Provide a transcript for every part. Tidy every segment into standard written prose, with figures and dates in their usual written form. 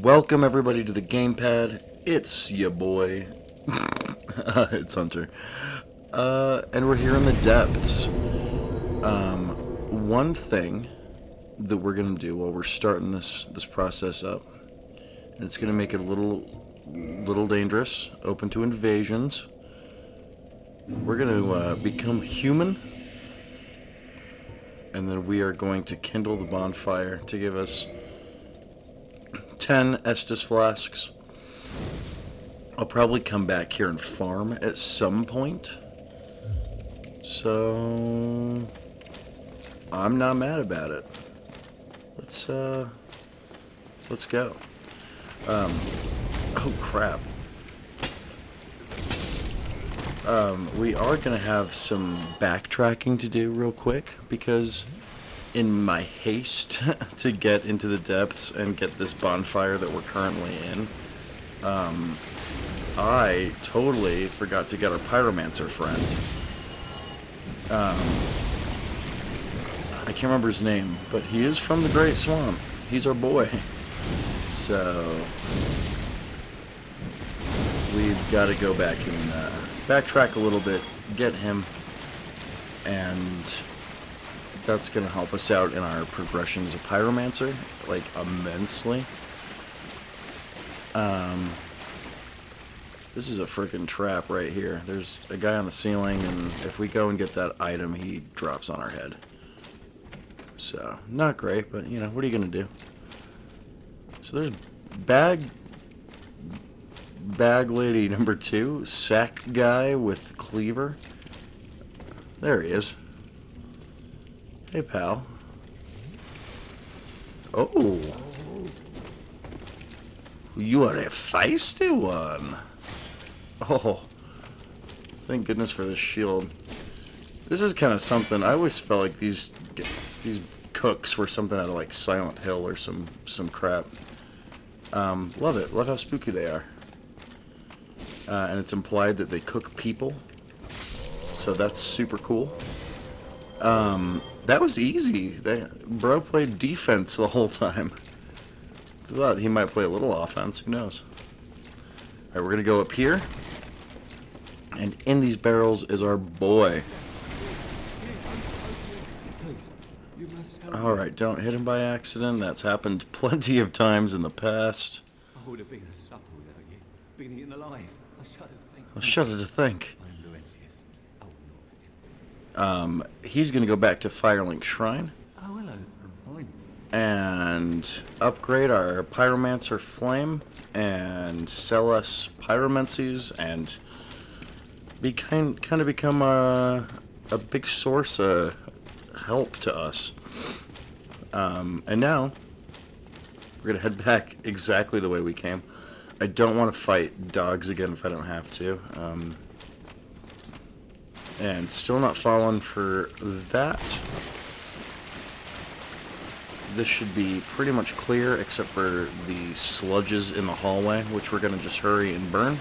Welcome everybody to the gamepad. It's your boy. It's Hunter. And we're here in the depths. One thing that we're gonna do while we're starting this process up, and it's gonna make it a little dangerous, open to invasions. We're gonna become human, and then we are going to kindle the bonfire to give us 10 Estus flasks. I'll probably come back here and farm at some point. So I'm not mad about it. Let's go. Oh crap. We are gonna have some backtracking to do real quick because in my haste to get into the depths and get this bonfire that we're currently in, I totally forgot to get our pyromancer friend. I can't remember his name, but he is from the Great Swamp. He's our boy. So we've got to go back and backtrack a little bit, get him, and that's going to help us out in our progression as a pyromancer, like, immensely. This is a freaking trap right here. There's a guy on the ceiling, and if we go and get that item, he drops on our head. So, not great, but, you know, what are you going to do? So there's bag lady number 2, sack guy with cleaver. There he is. Hey, pal. Oh. You are a feisty one. Oh. Thank goodness for this shield. This is kind of something. I always felt like these cooks were something out of like Silent Hill or some crap. Love it. Love how spooky they are. And it's implied that they cook people. So that's super cool. That was easy. Bro played defense the whole time. Thought he might play a little offense. Who knows? Alright, we're going to go up here. And in these barrels is our boy. Alright, don't hit him by accident. That's happened plenty of times in the past. I would have been a supple without you. Being eaten alive. I shudder to think. He's going to go back to Firelink Shrine. Oh, hello. Fine. And upgrade our Pyromancer Flame and sell us pyromancies and kind of become a big source of help to us. And now we're going to head back exactly the way we came. I don't want to fight dogs again if I don't have to. And still not falling for that. This should be pretty much clear except for the sludges in the hallway, which we're going to just hurry and burn.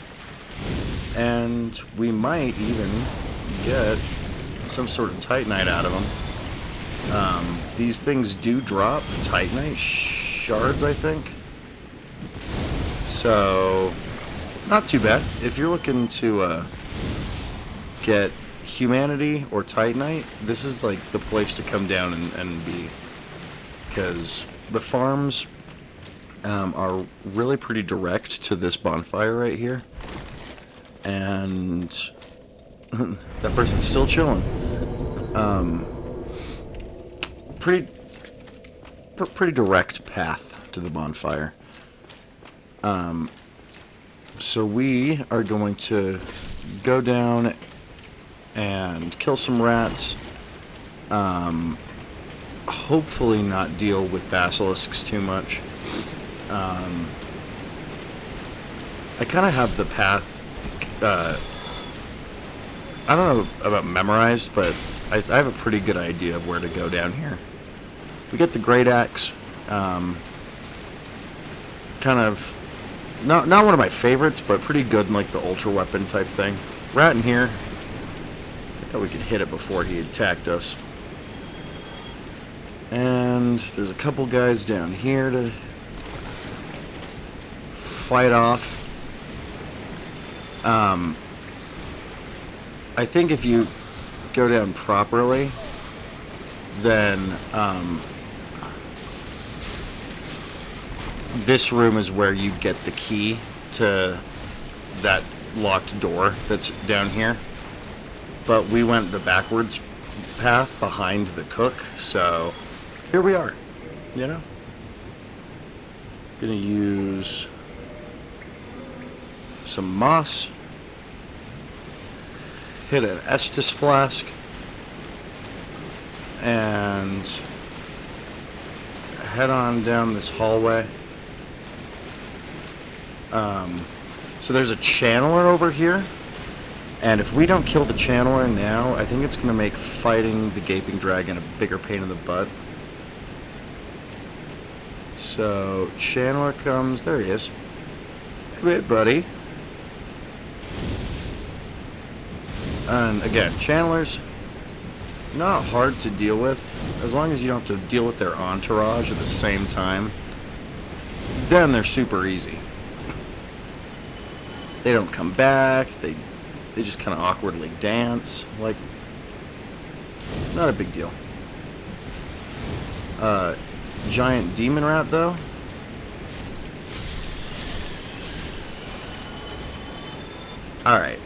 And we might even get some sort of Titanite out of them. These things do drop Titanite shards, I think. So, not too bad. If you're looking to get humanity or Titanite, this is like the place to come down and be, because the farms are really pretty direct to this bonfire right here, and that person's still chilling. Pretty direct path to the bonfire. So we are going to go down and kill some rats. Hopefully not deal with basilisks too much. I kind of have the path, I don't know about memorized, but I have a pretty good idea of where to go down here. We get the Great Axe, kind of, not one of my favorites, but pretty good in like the ultra weapon type thing. Rat in here. I thought we could hit it before he attacked us. And there's a couple guys down here to fight off. I think if you go down properly, then this room is where you get the key to that locked door that's down here. But we went the backwards path behind the cook, so here we are, you know? Gonna use some moss, hit an Estus flask, and head on down this hallway. So there's a channeler over here, and if we don't kill the channeler now, I think it's going to make fighting the gaping dragon a bigger pain in the butt. So channeler comes, there he is. Hey buddy. And again, channelers, not hard to deal with, as long as you don't have to deal with their entourage at the same time. Then they're super easy. They don't come back, they just kind of awkwardly dance, like, not a big deal. Giant demon rat, though. Alright.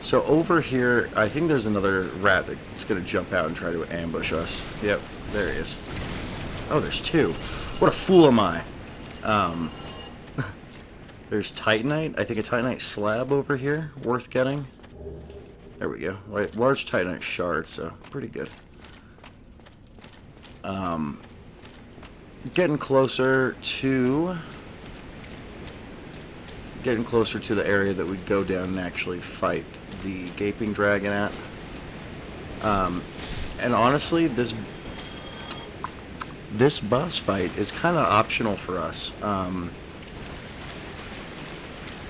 So over here, I think there's another rat that's going to jump out and try to ambush us. Yep, there he is. Oh, there's two. What a fool am I. There's Titanite. I think a Titanite slab over here, worth getting. There we go. Large Titanite shard, so pretty good. Getting closer to the area that we go down and actually fight the gaping dragon at. And honestly, this boss fight is kind of optional for us.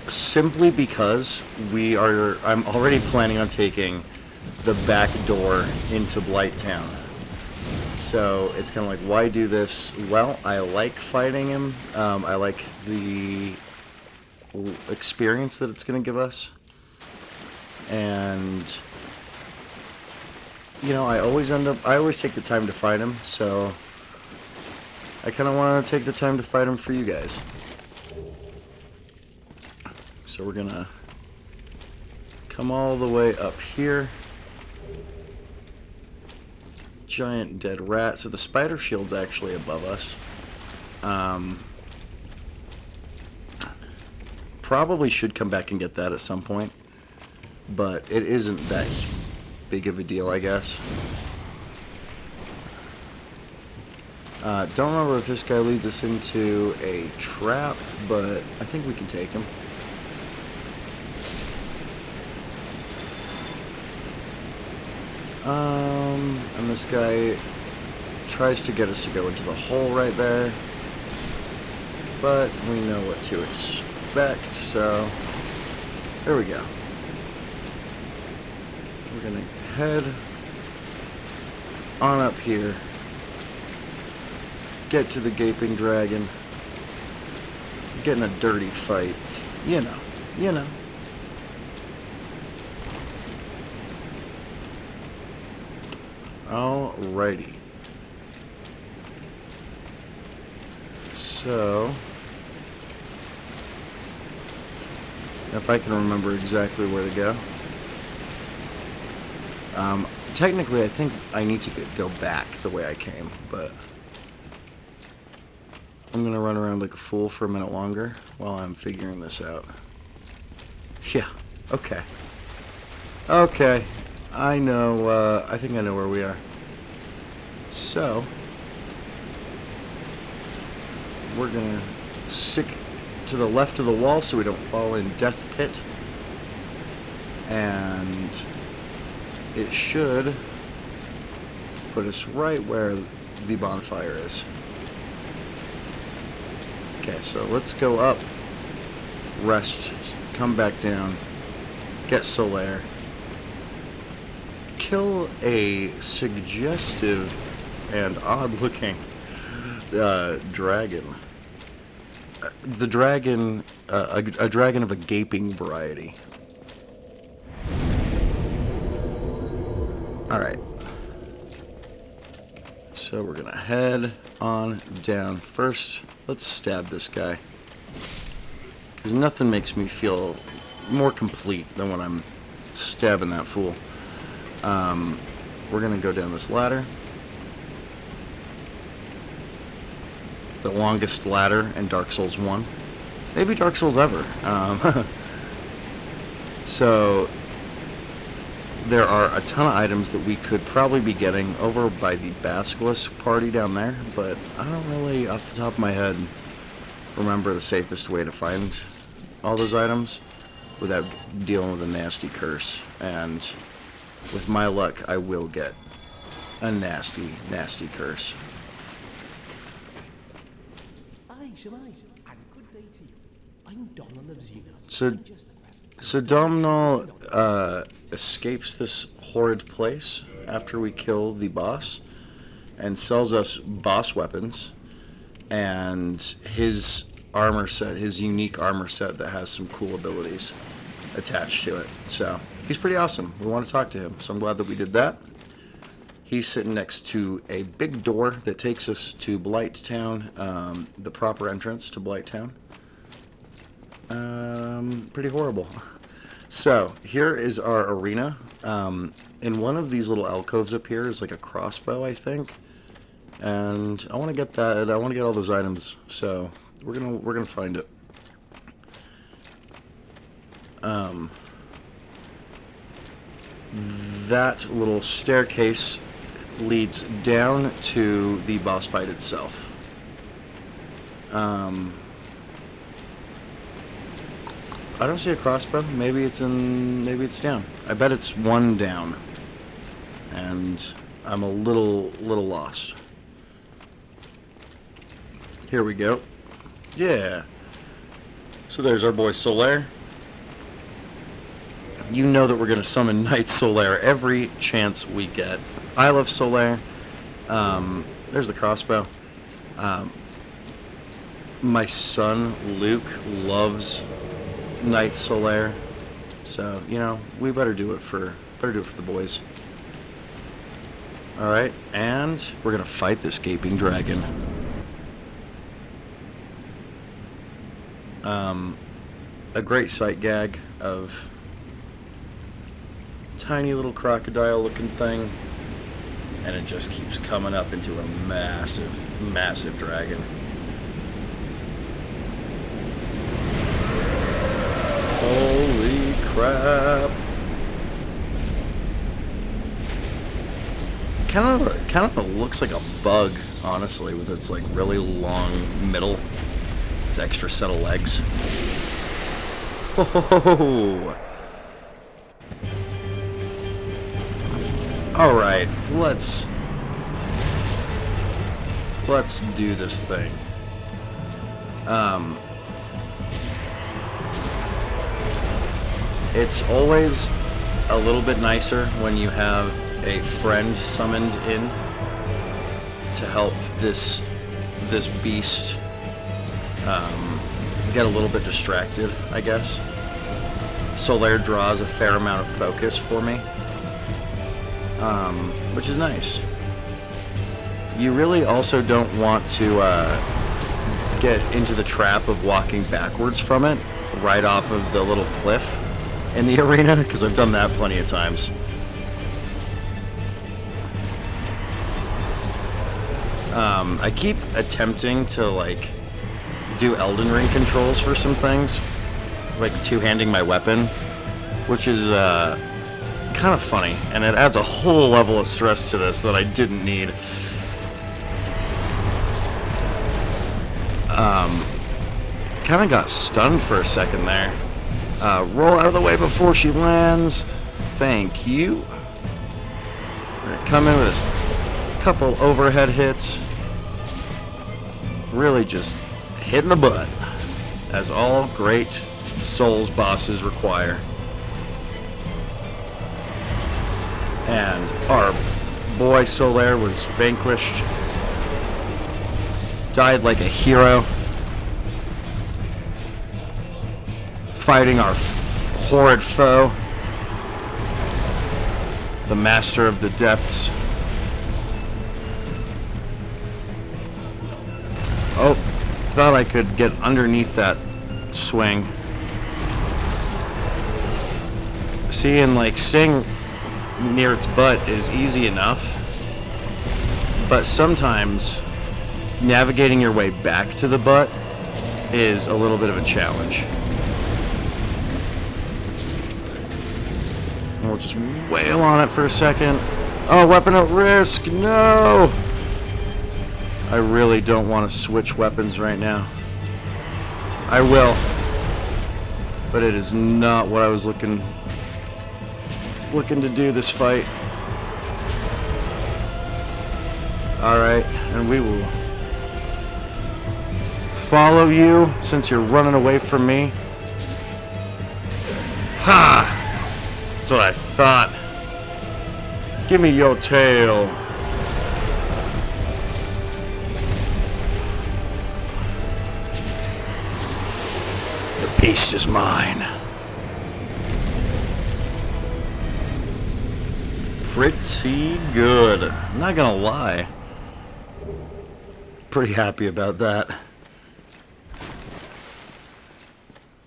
Simply because I'm already planning on taking the back door into Blighttown. So it's kind of like, why do this? Well, I like fighting him. I like the experience that it's going to give us. And, you know, I always take the time to fight him, so I kind of want to take the time to fight him for you guys. So we're going to come all the way up here. Giant dead rat. So the spider shield's actually above us. Probably should come back and get that at some point. But it isn't that big of a deal, I guess. Don't remember if this guy leads us into a trap, but I think we can take him. And this guy tries to get us to go into the hole right there, but we know what to expect, so there we go. We're gonna head on up here, get to the gaping dragon, get in a dirty fight, you know. Alrighty. So, if I can remember exactly where to go. Technically, I think I need to go back the way I came, but I'm gonna run around like a fool for a minute longer while I'm figuring this out. Yeah, okay. Okay. I know, I think I know where we are. So, we're gonna stick to the left of the wall so we don't fall in Death Pit. And it should put us right where the bonfire is. Okay, so let's go up, rest, come back down, get Solaire. Kill a suggestive and odd-looking dragon. the dragon, a dragon of a gaping variety. Alright. So we're gonna head on down. First, let's stab this guy. Because nothing makes me feel more complete than when I'm stabbing that fool. We're gonna go down this ladder. The longest ladder in Dark Souls 1. Maybe Dark Souls ever. So there are a ton of items that we could probably be getting over by the Basilisk party down there, but I don't really, off the top of my head, remember the safest way to find all those items without dealing with a nasty curse. And with my luck, I will get a nasty, nasty curse. Aye, Shemai, and good day to you. I'm Donald of Xena. So Domhnall escapes this horrid place after we kill the boss and sells us boss weapons and his armor set, his unique armor set that has some cool abilities attached to it. So he's pretty awesome. We want to talk to him, so I'm glad that we did that. He's sitting next to a big door that takes us to Blighttown, the proper entrance to Blighttown. Pretty horrible. So here is our arena. In one of these little alcoves up here is like a crossbow, I think, and I want to get that. I want to get all those items. So we're gonna find it. That little staircase leads down to the boss fight itself. I don't see a crossbow. Maybe it's down. I bet it's one down. And I'm a little lost. Here we go. Yeah. So there's our boy Solaire. You know that we're going to summon Knight Solaire every chance we get. I love Solaire. There's the crossbow. My son, Luke, loves Knight Solaire. So, you know, we better do it for the boys. Alright, and we're going to fight this gaping dragon. A great sight gag of tiny little crocodile looking thing, and it just keeps coming up into a massive, massive dragon. Holy crap. Kind of looks like a bug, honestly, with its like really long middle, its extra set of legs. Oh. All right, let's do this thing. It's always a little bit nicer when you have a friend summoned in to help this beast get a little bit distracted, I guess. Solaire draws a fair amount of focus for me, which is nice. You really also don't want to get into the trap of walking backwards from it right off of the little cliff in the arena, because I've done that plenty of times. I keep attempting to like do Elden Ring controls for some things, like two-handing my weapon, which is kind of funny, and it adds a whole level of stress to this that I didn't need. Kind of got stunned for a second there. Roll out of the way before she lands. Thank you. We're gonna come in with a couple overhead hits. Really just hitting the butt, as all great Souls bosses require. And our boy Solaire was vanquished. Died like a hero. fighting our horrid foe, the master of the depths. Oh, thought I could get underneath that swing. See, and like staying near its butt is easy enough, but sometimes navigating your way back to the butt is a little bit of a challenge. And we'll just wail on it for a second. Oh, weapon at risk, no! I really don't want to switch weapons right now. I will, but it is not what I was looking to do this fight. Alright, and we will follow you since you're running away from me. Ha! That's what I thought. Give me your tail. The beast is mine. Pretty good. I'm not gonna lie. Pretty happy about that. That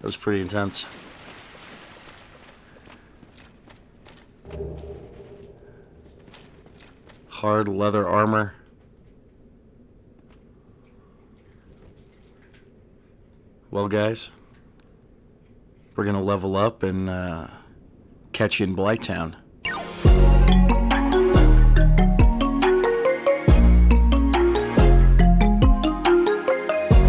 was pretty intense. Hard leather armor. Well, guys, we're gonna level up and catch you in Blighttown.